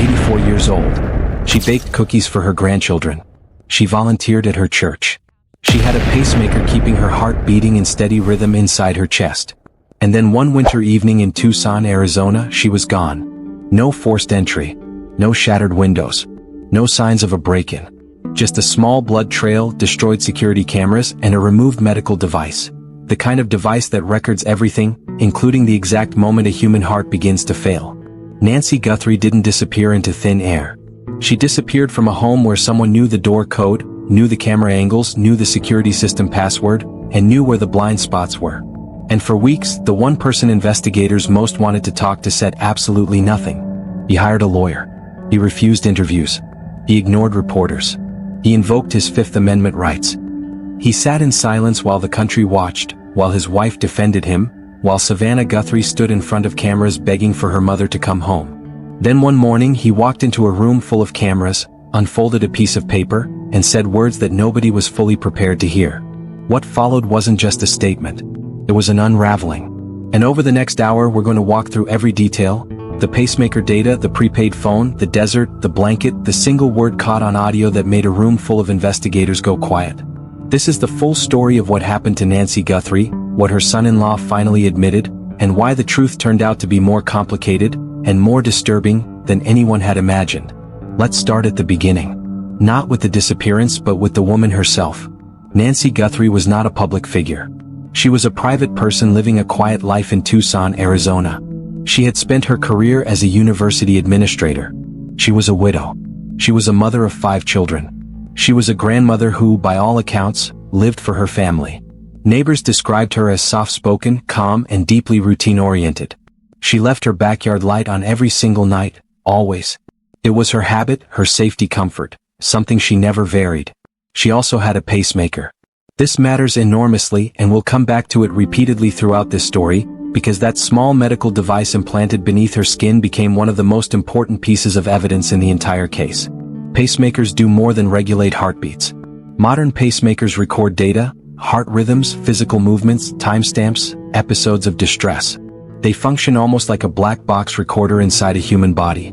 84 years old. She baked cookies for her grandchildren. She volunteered at her church. She had a pacemaker keeping her heart beating in steady rhythm inside her chest. And then one winter evening in Tucson, Arizona, she was gone. No forced entry. No shattered windows. No signs of a break-in. Just a small blood trail, destroyed security cameras, and a removed medical device. The kind of device that records everything, including the exact moment a human heart begins to fail. Nancy Guthrie didn't disappear into thin air. She disappeared from a home where someone knew the door code, knew the camera angles, knew the security system password, and knew where the blind spots were. And for weeks, the one person investigators most wanted to talk to said absolutely nothing. He hired a lawyer. He refused interviews. He ignored reporters. He invoked his Fifth Amendment rights. He sat in silence while the country watched, while his wife defended him, while Savannah Guthrie stood in front of cameras begging for her mother to come home. Then one morning he walked into a room full of cameras, unfolded a piece of paper, and said words that nobody was fully prepared to hear. What followed wasn't just a statement. It was an unraveling. And over the next hour we're going to walk through every detail: the pacemaker data, the prepaid phone, the desert, the blanket, the single word caught on audio that made a room full of investigators go quiet. This is the full story of what happened to Nancy Guthrie, what her son-in-law finally admitted, and why the truth turned out to be more complicated and more disturbing than anyone had imagined. Let's start at the beginning. Not with the disappearance, but with the woman herself. Nancy Guthrie was not a public figure. She was a private person living a quiet life in Tucson, Arizona. She had spent her career as a university administrator. She was a widow. She was a mother of 5 children. She was a grandmother who, by all accounts, lived for her family. Neighbors described her as soft-spoken, calm, and deeply routine-oriented. She left her backyard light on every single night, always. It was her habit, her safety comfort, something she never varied. She also had a pacemaker. This matters enormously, and we'll come back to it repeatedly throughout this story, because that small medical device implanted beneath her skin became one of the most important pieces of evidence in the entire case. Pacemakers do more than regulate heartbeats. Modern pacemakers record data, heart rhythms, physical movements, timestamps, episodes of distress. They function almost like a black box recorder inside a human body.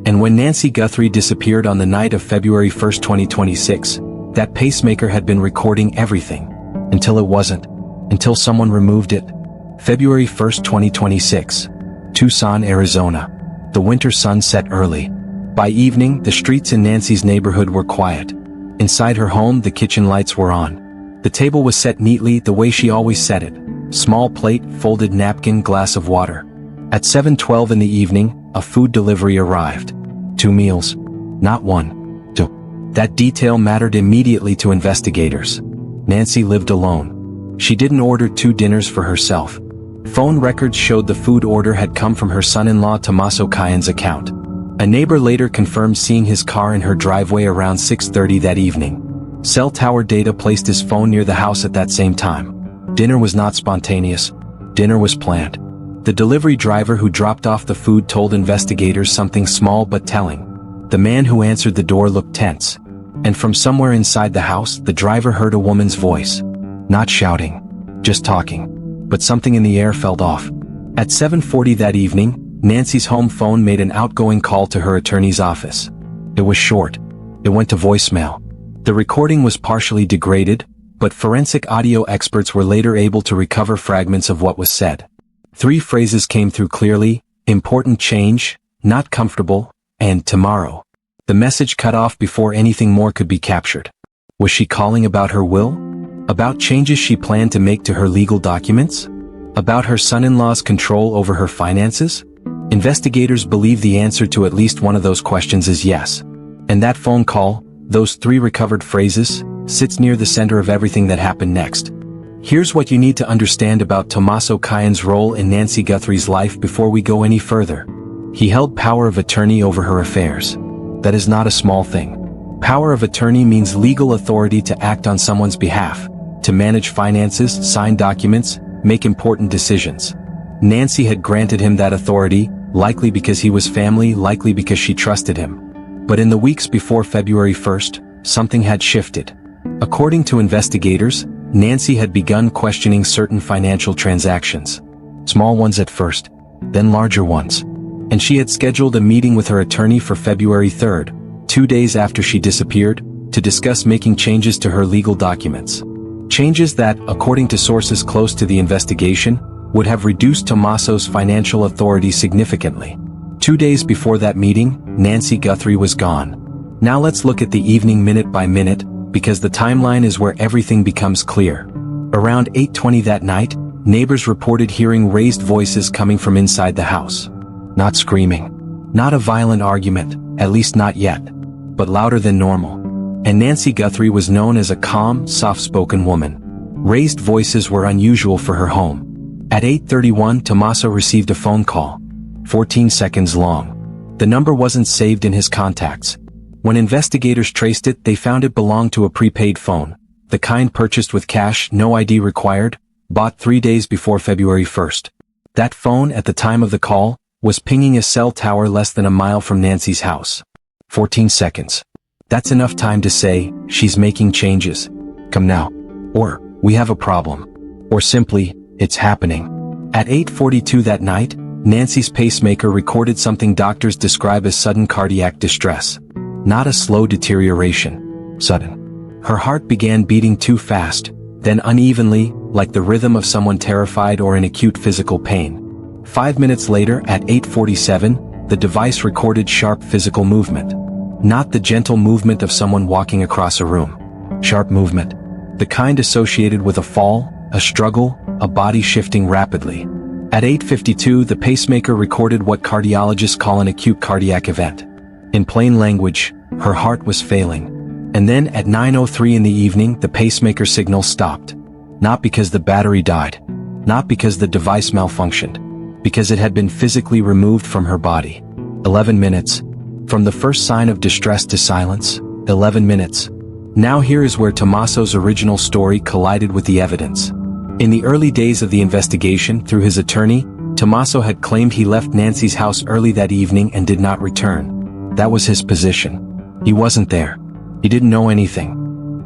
And when Nancy Guthrie disappeared on the night of February 1, 2026, that pacemaker had been recording everything. Until it wasn't. Until someone removed it. February 1, 2026. Tucson, Arizona. The winter sun set early. By evening, the streets in Nancy's neighborhood were quiet. Inside her home, the kitchen lights were on. The table was set neatly, the way she always set it. Small plate, folded napkin, glass of water. At 7:12 in the evening, a food delivery arrived. 2 meals. Not 1. 2. That detail mattered immediately to investigators. Nancy lived alone. She didn't order 2 dinners for herself. Phone records showed the food order had come from her son-in-law Tommaso Cayen's account. A neighbor later confirmed seeing his car in her driveway around 6:30 that evening. Cell tower data placed his phone near the house at that same time. Dinner was not spontaneous. Dinner was planned. The delivery driver who dropped off the food told investigators something small but telling. The man who answered the door looked tense. And from somewhere inside the house, the driver heard a woman's voice. Not shouting. Just talking. But something in the air felt off. At 7:40 that evening, Nancy's home phone made an outgoing call to her attorney's office. It was short. It went to voicemail. The recording was partially degraded, but forensic audio experts were later able to recover fragments of what was said. 3 phrases came through clearly: important change, not comfortable, and tomorrow. The message cut off before anything more could be captured. Was she calling about her will? About changes she planned to make to her legal documents? About her son-in-law's control over her finances? Investigators believe the answer to at least one of those questions is yes. And that phone call, those 3 recovered phrases, sits near the center of everything that happened next. Here's what you need to understand about Tommaso Cayen's role in Nancy Guthrie's life before we go any further. He held power of attorney over her affairs. That is not a small thing. Power of attorney means legal authority to act on someone's behalf, to manage finances, sign documents, make important decisions. Nancy had granted him that authority, likely because he was family, likely because she trusted him. But in the weeks before February 1st, something had shifted. According to investigators, Nancy had begun questioning certain financial transactions. Small ones at first, then larger ones. and she had scheduled a meeting with her attorney for February 3rd, 2 days after she disappeared, to discuss making changes to her legal documents. Changes that, according to sources close to the investigation, would have reduced Tommaso's financial authority significantly. 2 days before that meeting, Nancy Guthrie was gone. Now let's look at the evening minute by minute, because the timeline is where everything becomes clear. Around 8:20 that night, neighbors reported hearing raised voices coming from inside the house. Not screaming. Not a violent argument, at least not yet. But louder than normal. And Nancy Guthrie was known as a calm, soft-spoken woman. Raised voices were unusual for her home. At 8:31, Tommaso received a phone call. 14 seconds long. The number wasn't saved in his contacts. When investigators traced it, they found it belonged to a prepaid phone. The kind purchased with cash, no ID required, bought 3 days before February 1st. That phone, at the time of the call, was pinging a cell tower less than a mile from Nancy's house. 14 seconds. That's enough time to say, she's making changes. Come now. Or, we have a problem. Or simply, it's happening. At 8:42 that night, Nancy's pacemaker recorded something doctors describe as sudden cardiac distress. Not a slow deterioration. Sudden. Her heart began beating too fast, then unevenly, like the rhythm of someone terrified or in acute physical pain. 5 minutes later, at 8:47, the device recorded sharp physical movement. Not the gentle movement of someone walking across a room. Sharp movement. The kind associated with a fall, a struggle, a body shifting rapidly. At 8:52, the pacemaker recorded what cardiologists call an acute cardiac event. In plain language, her heart was failing. And then at 9:03 in the evening, the pacemaker signal stopped. Not because the battery died. Not because the device malfunctioned. Because it had been physically removed from her body. 11 minutes. From the first sign of distress to silence, 11 minutes. Now here is where Tommaso's original story collided with the evidence. In the early days of the investigation, through his attorney, Tommaso had claimed he left Nancy's house early that evening and did not return. That was his position. He wasn't there. He didn't know anything.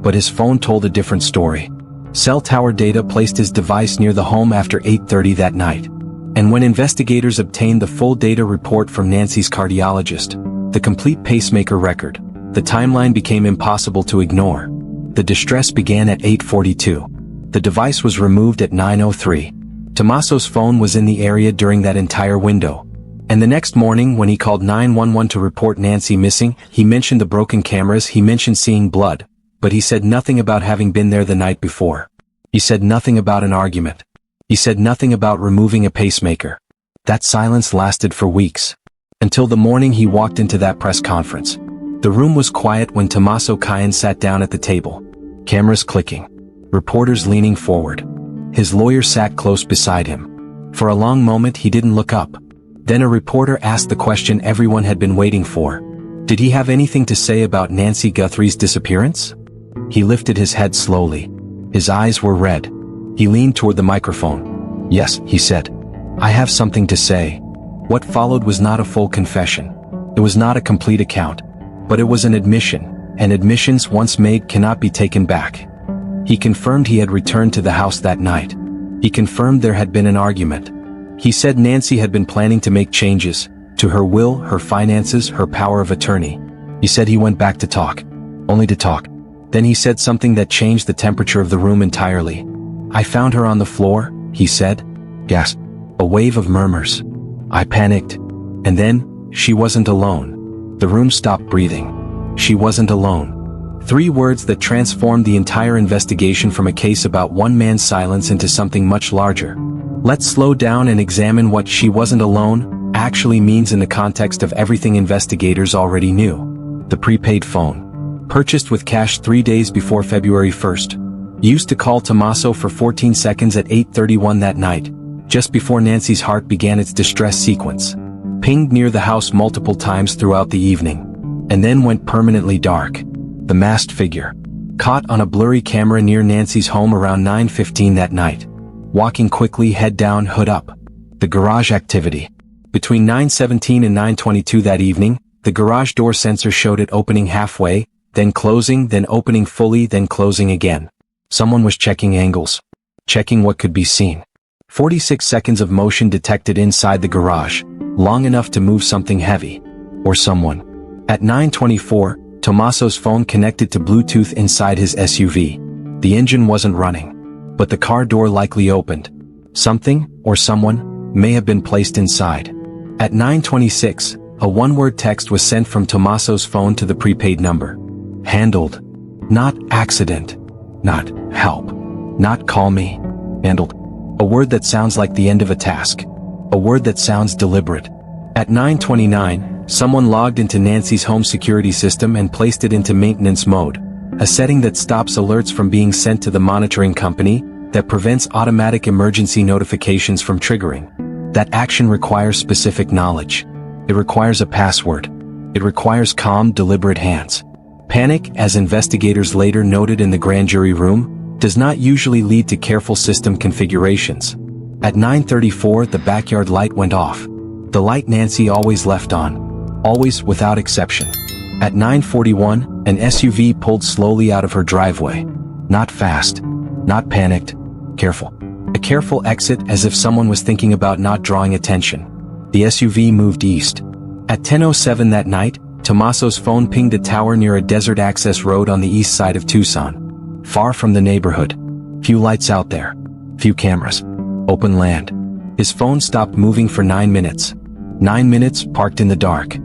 But his phone told a different story. Cell tower data placed his device near the home after 8:30 that night. And when investigators obtained the full data report from Nancy's cardiologist, the complete pacemaker record, the timeline became impossible to ignore. The distress began at 8:42. The device was removed at 9:03. Tommaso's phone was in the area during that entire window. And the next morning when he called 911 to report Nancy missing, he mentioned the broken cameras, he mentioned seeing blood, but he said nothing about having been there the night before. He said nothing about an argument. He said nothing about removing a pacemaker. That silence lasted for weeks. Until the morning he walked into that press conference. The room was quiet when Tommaso Cajan sat down at the table. Cameras clicking. Reporters leaning forward. His lawyer sat close beside him. For a long moment he didn't look up. Then a reporter asked the question everyone had been waiting for. Did he have anything to say about Nancy Guthrie's disappearance? He lifted his head slowly. His eyes were red. He leaned toward the microphone. Yes, he said. I have something to say. What followed was not a full confession. It was not a complete account. But it was an admission, and admissions once made cannot be taken back. He confirmed he had returned to the house that night. He confirmed there had been an argument. He said Nancy had been planning to make changes, to her will, her finances, her power of attorney. He said he went back to talk. Only to talk. Then he said something that changed the temperature of the room entirely. I found her on the floor, he said. Gasp. A wave of murmurs. I panicked. And then, she wasn't alone. The room stopped breathing. She wasn't alone. 3 words that transformed the entire investigation from a case about one man's silence into something much larger. Let's slow down and examine what "she wasn't alone" actually means in the context of everything investigators already knew. The prepaid phone. Purchased with cash 3 days before February 1st. Used to call Tommaso for 14 seconds at 8:31 that night, just before Nancy's heart began its distress sequence. Pinged near the house multiple times throughout the evening. And then went permanently dark. The masked figure. Caught on a blurry camera near Nancy's home around 9:15 that night. Walking quickly, head down, hood up. The garage activity. Between 9:17 and 9:22 that evening, the garage door sensor showed it opening halfway, then closing, then opening fully, then closing again. Someone was checking angles. Checking what could be seen. 46 seconds of motion detected inside the garage. long enough to move something heavy. Or someone. At 9:24, Tommaso's phone connected to Bluetooth inside his SUV. The engine wasn't running. But the car door likely opened. Something, or someone, may have been placed inside. At 9:26, a one-word text was sent from Tommaso's phone to the prepaid number. Handled. Not accident. Not help. Not call me. Handled. A word that sounds like the end of a task. A word that sounds deliberate. At 9:29, someone logged into Nancy's home security system and placed it into maintenance mode, a setting that stops alerts from being sent to the monitoring company, that prevents automatic emergency notifications from triggering. That action requires specific knowledge. It requires a password. It requires calm, deliberate hands. Panic, as investigators later noted in the grand jury room, does not usually lead to careful system configurations. At 9:34, the backyard light went off. The light Nancy always left on. Always, without exception. At 9:41, an SUV pulled slowly out of her driveway. Not fast. Not panicked. Careful. A careful exit, as if someone was thinking about not drawing attention. The SUV moved east. At 10:07 that night, Tommaso's phone pinged a tower near a desert access road on the east side of Tucson. Far from the neighborhood. Few lights out there. Few cameras. Open land. His phone stopped moving for 9 minutes. 9 minutes, parked in the dark.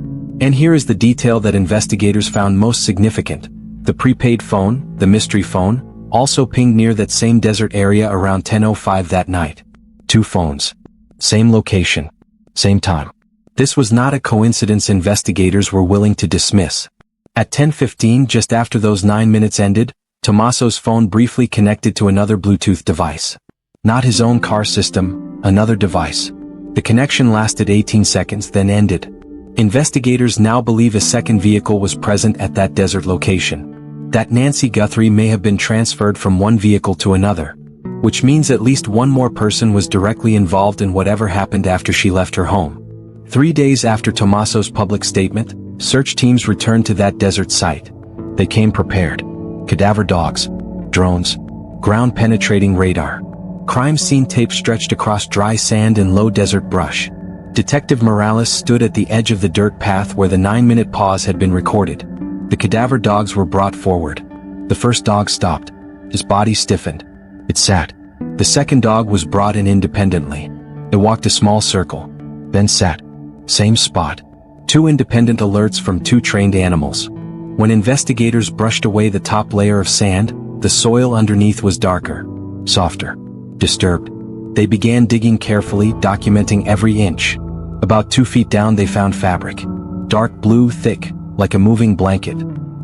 And here is the detail that investigators found most significant. The prepaid phone, the mystery phone, also pinged near that same desert area around 10:05 that night. 2 phones. Same location. Same time. This was not a coincidence investigators were willing to dismiss. At 10:15, just after those 9 minutes ended, Tommaso's phone briefly connected to another Bluetooth device. Not his own car system, another device. The connection lasted 18 seconds, then ended. Investigators now believe a second vehicle was present at that desert location. That Nancy Guthrie may have been transferred from one vehicle to another. Which means at least one more person was directly involved in whatever happened after she left her home. 3 days after Tommaso's public statement, search teams returned to that desert site. They came prepared. Cadaver dogs, drones, ground-penetrating radar. Crime scene tape stretched across dry sand and low desert brush. Detective Morales stood at the edge of the dirt path where the 9-minute pause had been recorded. The cadaver dogs were brought forward. The first dog stopped. His body stiffened. It sat. The second dog was brought in independently. It walked a small circle. Then sat. Same spot. 2 independent alerts from 2 trained animals. When investigators brushed away the top layer of sand, the soil underneath was darker. Softer. Disturbed. They began digging carefully, documenting every inch. About 2 feet down they found fabric. Dark blue, thick, like a moving blanket.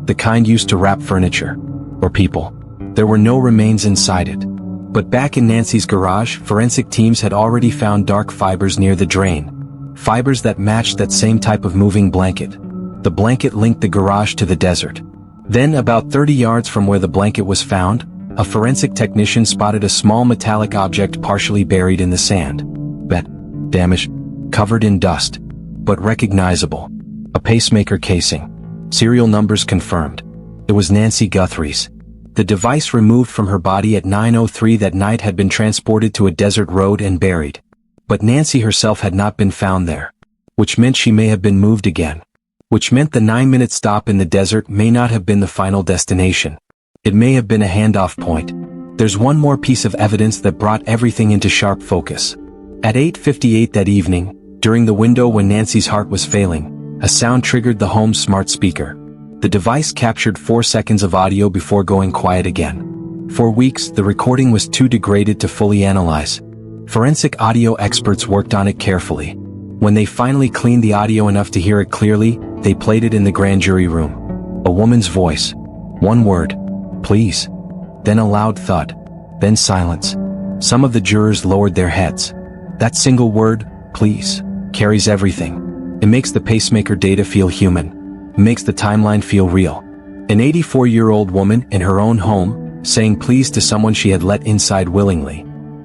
The kind used to wrap furniture. Or people. There were no remains inside it. But back in Nancy's garage, forensic teams had already found dark fibers near the drain. Fibers that matched that same type of moving blanket. The blanket linked the garage to the desert. Then, about 30 yards from where the blanket was found, a forensic technician spotted a small metallic object partially buried in the sand. Damaged, covered in dust, but recognizable. A pacemaker casing. Serial numbers confirmed. It was Nancy Guthrie's. The device removed from her body at 9:03 that night had been transported to a desert road and buried. But Nancy herself had not been found there. Which meant she may have been moved again. Which meant the 9-minute stop in the desert may not have been the final destination. It may have been a handoff point. There's one more piece of evidence that brought everything into sharp focus. At 8:58 that evening, during the window when Nancy's heart was failing, a sound triggered the home's smart speaker. The device captured 4 seconds of audio before going quiet again. For weeks, the recording was too degraded to fully analyze. Forensic audio experts worked on it carefully. When they finally cleaned the audio enough to hear it clearly, they played it in the grand jury room. A woman's voice. One word. Please. Then a loud thud. Then silence. Some of the jurors lowered their heads. That single word, please, carries everything. It makes the pacemaker data feel human. It makes the timeline feel real. An 84-year-old woman in her own home, saying please to someone she had let inside willingly.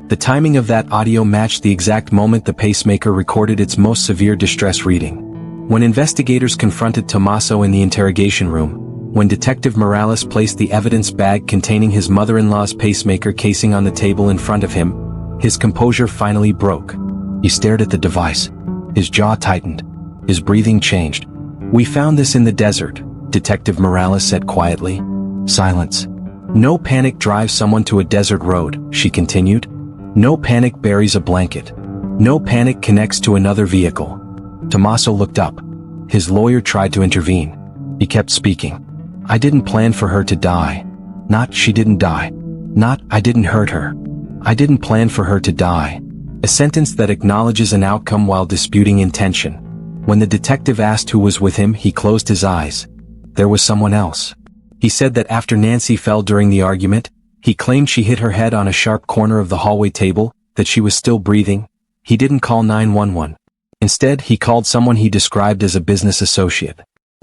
The timing of that audio matched the exact moment the pacemaker recorded its most severe distress reading. When investigators confronted Tommaso in the interrogation room, when Detective Morales placed the evidence bag containing his mother-in-law's pacemaker casing on the table in front of him, his composure finally broke. He stared at the device. His jaw tightened. His breathing changed. "We found this in the desert," Detective Morales said quietly. Silence. "No panic drives someone to a desert road," she continued. "No panic buries a blanket. No panic connects to another vehicle." Tommaso looked up. His lawyer tried to intervene. He kept speaking. "I didn't plan for her to die. Not she didn't die. Not I didn't hurt her. I didn't plan for her to die." A sentence that acknowledges an outcome while disputing intention. When the detective asked who was with him, he closed his eyes. There was someone else. He said that after Nancy fell during the argument, he claimed she hit her head on a sharp corner of the hallway table, that she was still breathing. He didn't call 911. Instead, he called someone he described as a business associate.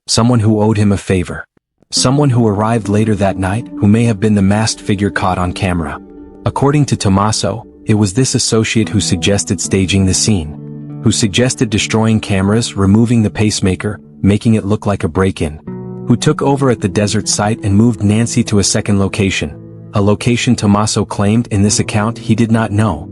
Someone who owed him a favor. Someone who arrived later that night, who may have been the masked figure caught on camera. According to Tommaso, it was this associate who suggested staging the scene. Who suggested destroying cameras, removing the pacemaker, making it look like a break-in. Who took over at the desert site and moved Nancy to a second location. A location Tommaso claimed in this account he did not know.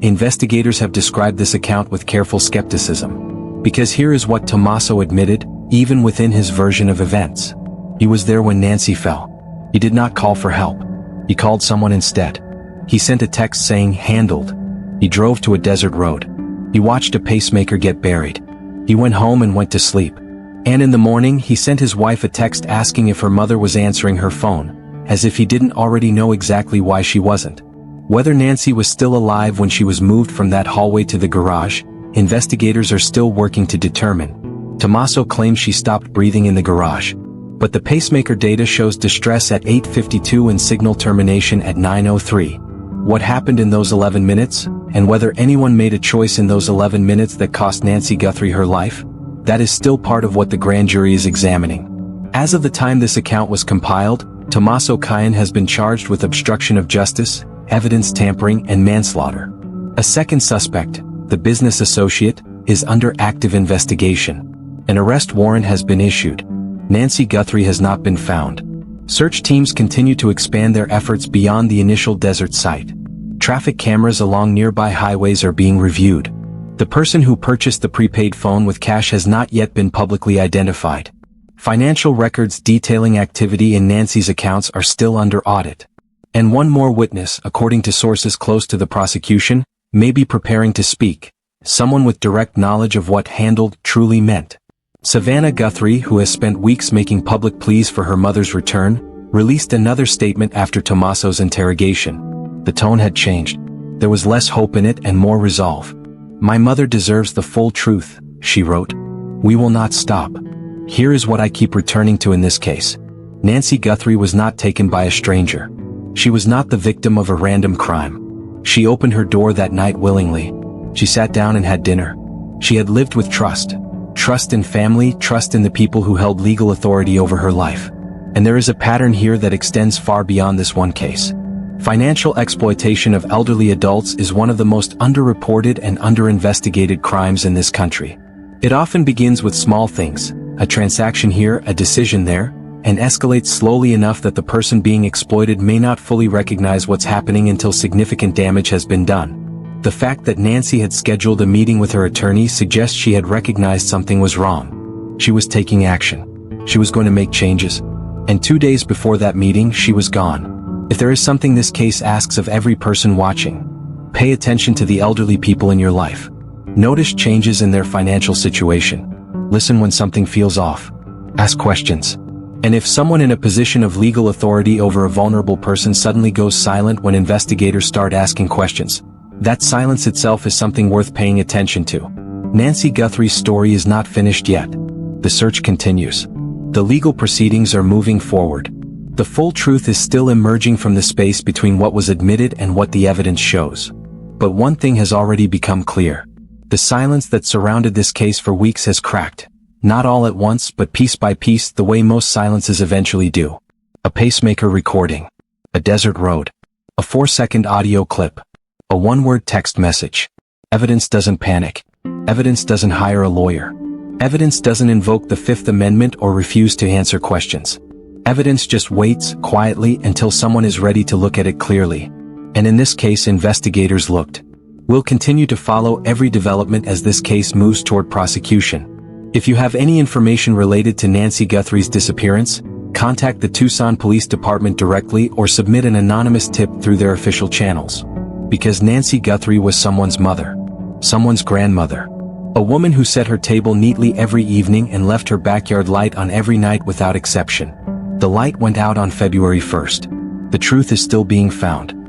Investigators have described this account with careful skepticism. Because here is what Tommaso admitted, even within his version of events. He was there when Nancy fell. He did not call for help. He called someone instead. He sent a text saying, "handled." He drove to a desert road. He watched a pacemaker get buried. He went home and went to sleep. And in the morning he sent his wife a text asking if her mother was answering her phone, as if he didn't already know exactly why she wasn't. Whether Nancy was still alive when she was moved from that hallway to the garage, investigators are still working to determine. Tommaso claims she stopped breathing in the garage. But the pacemaker data shows distress at 8:52 and signal termination at 9:03. What happened in those 11 minutes, and whether anyone made a choice in those 11 minutes that cost Nancy Guthrie her life? That is still part of what the grand jury is examining. As of the time this account was compiled, Tommaso Cayan has been charged with obstruction of justice, evidence tampering, and manslaughter. A second suspect, the business associate, is under active investigation. An arrest warrant has been issued. Nancy Guthrie has not been found. Search teams continue to expand their efforts beyond the initial desert site. Traffic cameras along nearby highways are being reviewed. The person who purchased the prepaid phone with cash has not yet been publicly identified. Financial records detailing activity in Nancy's accounts are still under audit. And one more witness, according to sources close to the prosecution, may be preparing to speak. Someone with direct knowledge of what handled truly meant. Savannah Guthrie, who has spent weeks making public pleas for her mother's return, released another statement after Tommaso's interrogation. The tone had changed. There was less hope in it and more resolve. "My mother deserves the full truth," she wrote. "We will not stop. Here is what I keep returning to in this case. Nancy Guthrie was not taken by a stranger. She was not the victim of a random crime. She opened her door that night willingly. She sat down and had dinner. She had lived with trust. Trust in family, trust in the people who held legal authority over her life. And there is a pattern here that extends far beyond this one case. Financial exploitation of elderly adults is one of the most underreported and underinvestigated crimes in this country. It often begins with small things, a transaction here, a decision there, and escalates slowly enough that the person being exploited may not fully recognize what's happening until significant damage has been done. The fact that Nancy had scheduled a meeting with her attorney suggests she had recognized something was wrong. She was taking action. She was going to make changes. And 2 days before that meeting, she was gone. If there is something this case asks of every person watching, pay attention to the elderly people in your life. Notice changes in their financial situation. Listen when something feels off. Ask questions. And if someone in a position of legal authority over a vulnerable person suddenly goes silent when investigators start asking questions, that silence itself is something worth paying attention to. Nancy Guthrie's story is not finished yet. The search continues. The legal proceedings are moving forward. The full truth is still emerging from the space between what was admitted and what the evidence shows. But one thing has already become clear. The silence that surrounded this case for weeks has cracked. Not all at once, but piece by piece, the way most silences eventually do. A pacemaker recording. A desert road. A 4-second audio clip. A 1-word text message. Evidence doesn't panic. Evidence doesn't hire a lawyer. Evidence doesn't invoke the Fifth Amendment or refuse to answer questions. Evidence just waits, quietly, until someone is ready to look at it clearly. And in this case, investigators looked. We'll continue to follow every development as this case moves toward prosecution. If you have any information related to Nancy Guthrie's disappearance, contact the Tucson Police Department directly or submit an anonymous tip through their official channels. Because Nancy Guthrie was someone's mother. Someone's grandmother. A woman who set her table neatly every evening and left her backyard light on every night without exception. The light went out on February 1st. The truth is still being found.